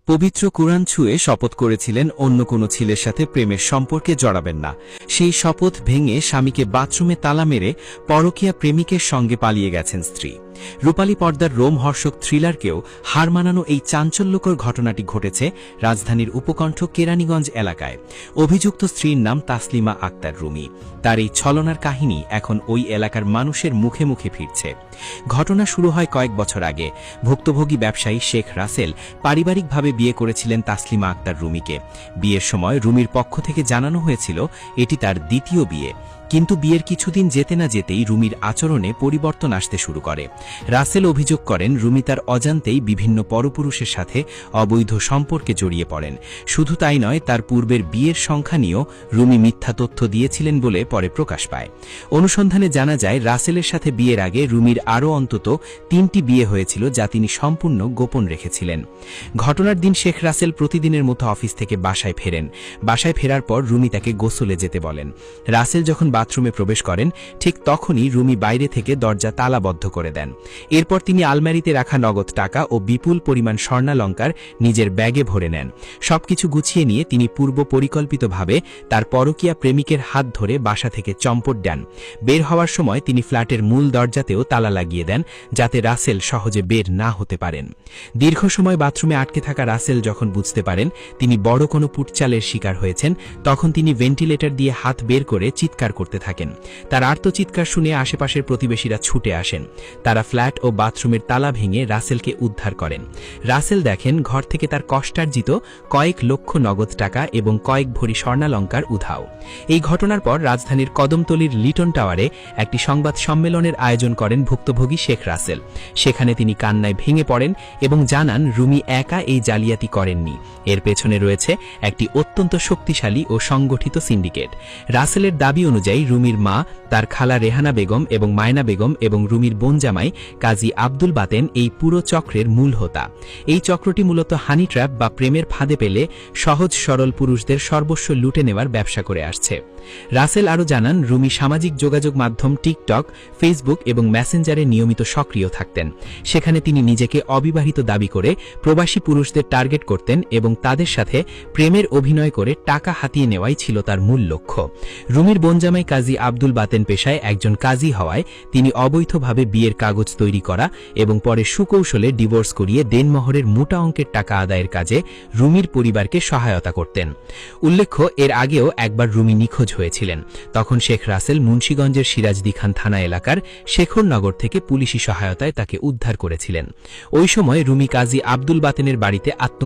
পবিত্র কুরআন ছুঁয়ে শপথ করেছিলেন অন্য কোনো ছেলের সাথে প্রেমের সম্পর্কে জড়াবেন না। সেই শপথ ভেঙে স্বামীকে বাথরুমে তালা মেরে পরকীয়া প্রেমিকের সঙ্গে পালিয়ে গেছেন স্ত্রী। রূপালী পর্দার রোমহর্ষক থ্রিলারকেও হার মানানো এই চাঞ্চল্যকর ঘটনাটি ঘটেছে রাজধানীর উপকণ্ঠ কেরানীগঞ্জ এলাকায়। অভিযুক্ত স্ত্রীর নাম তাসলিমা আক্তার রুমি। তার এই ছলনার কাহিনী এখন ওই এলাকার মানুষের মুখে মুখে ফিরছে। ঘটনা শুরু হয় কয়েক বছর আগে। ভুক্তভোগী ব্যবসায়ী শেখ রাসেল পারিবারিকভাবে বিয়ে করেছিলেন তাসলিমা আক্তার রুমিকে। বিয়ের সময় রুমির পক্ষ থেকে জানানো হয়েছিল এটি তার দ্বিতীয় বিয়ে। কিন্তু বিয়ের কিছুদিন যেতে না যেতেই রুমির আচরণে পরিবর্তন আসতে শুরু করে। রাসেল অভিযোগ করেন রুমি তার অজান্তেই বিভিন্ন পরপুরুষের সাথে অবৈধ সম্পর্কে জড়িয়ে পড়েন। শুধু তাই নয়, তার পূর্বের বিয়ের সংখ্যা নিয়েও রুমি মিথ্যা তথ্য দিয়েছিলেন বলে পরে প্রকাশ পায়। অনুসন্ধানে জানা যায় রাসেলের সাথে বিয়ের আগে রুমির আরও অন্তত 3টি বিয়ে হয়েছিল, যা তিনি সম্পূর্ণ গোপন রেখেছিলেন। ঘটনার দিন শেখ রাসেল প্রতিদিনের মতো অফিস থেকে বাসায় ফেরেন। বাসায় ফেরার পর রুমি তাকে গোসলে যেতে বলেন। রাসেল যখন বাথরুমে প্রবেশ করেন, ঠিক তখনই রুমি বাইরে থেকে দরজা তালাবদ্ধ করে দেন। এরপর তিনি আলমারিতে রাখা নগদ টাকা ও বিপুল পরিমাণ স্বর্ণালংকার নিজের ব্যাগে ভরে নেন। সবকিছু গুছিয়ে নিয়ে তিনি পূর্ব পরিকল্পিতভাবে তার পরকীয়া প্রেমিকের হাত ধরে বাসা থেকে চম্পট দেন। বের হওয়ার সময় তিনি ফ্ল্যাটের মূল দরজাতেও তালা লাগিয়ে দেন, যাতে রাসেল সহজে বের না হতে পারেন। দীর্ঘ সময় বাথরুমে আটকে থাকা রাসেল যখন বুঝতে পারেন তিনি বড় কোনো পুটচালের শিকার হয়েছেন, তখন তিনি ভেন্টিলেটর দিয়ে হাত বের করে চিৎকার করতে থাকেন। তার আর্তচিৎকার শুনে আশেপাশের প্রতিবেশীরা ছুটে আসেন। তারা ফ্ল্যাট ও বাথরুমের তালা ভেঙে রাসেলকে উদ্ধার করেন। রাসেল দেখেন ঘর থেকে তার কষ্টার্জিত কয়েক লক্ষ নগদ টাকা এবং কয়েক ভরি স্বর্ণালংকার উধাও। এই ঘটনার পর রাজধানীর কদমতলীর লিটন টাওয়ারে একটি সংবাদ সম্মেলনের আয়োজন করেন ভুক্তভোগী শেখ রাসেল। সেখানে তিনি কান্নায় ভেঙে পড়েন এবং জানান রুমি একা এই জালিয়াতি করেননি, এর পেছনে রয়েছে একটি অত্যন্ত শক্তিশালী ও সংগঠিত সিন্ডিকেট। রাসেলের দাবি অনুযায়ী রুমির মা, তার খালা রেহানা বেগম এবং মায়না বেগম এবং রুমির বোন জামাই কাজী আব্দুল বাতেন এই পুরো চক্রের মূল হোতা। এই চক্রটি মূলত হানি ট্র্যাপ বা প্রেমের ফাঁদে পেলে সহজ সরল পুরুষদের সর্বস্ব লুটে নেওয়ার ব্যবসা করে আসছে। রাসেল আরও জানান রুমি সামাজিক যোগাযোগ মাধ্যম টিকটক, ফেসবুক এবং মেসেঞ্জারে নিয়মিত সক্রিয় থাকতেন। সেখানে তিনি নিজেকে অবিবাহিত দাবি করে প্রবাসী পুরুষদের টার্গেট করতেন এবং তাদের সাথে প্রেমের অভিনয় করে টাকা হাতিয়ে নেওয়াই ছিল তার মূল লক্ষ্য। রুমির বোন জামাই কাজী আব্দুল বাতেন পেশায় একজন কাজী হওয়ায় তিনি অবৈধভাবে বিয়ের কাগজ তৈরি করা এবং পরে সুকৌশলে ডিভোর্স করিয়ে দেনমোহরের মোটা অঙ্কের টাকা আদায়ের কাজে রুমির পরিবারকে সহায়তা করতেন। উল্লেখ্য, এর আগেও একবার রুমি নিখোঁজ হয়েছিলেন। তখন শেখ রাসেল মুন্সিগঞ্জের সিরাজদি খান থানা এলাকার শেখরনগর থেকে পুলিশি সহায়তায় তাকে উদ্ধার করেছিলেন। ওই সময় রুমি কাজী আব্দুল বাতেনের বাড়িতে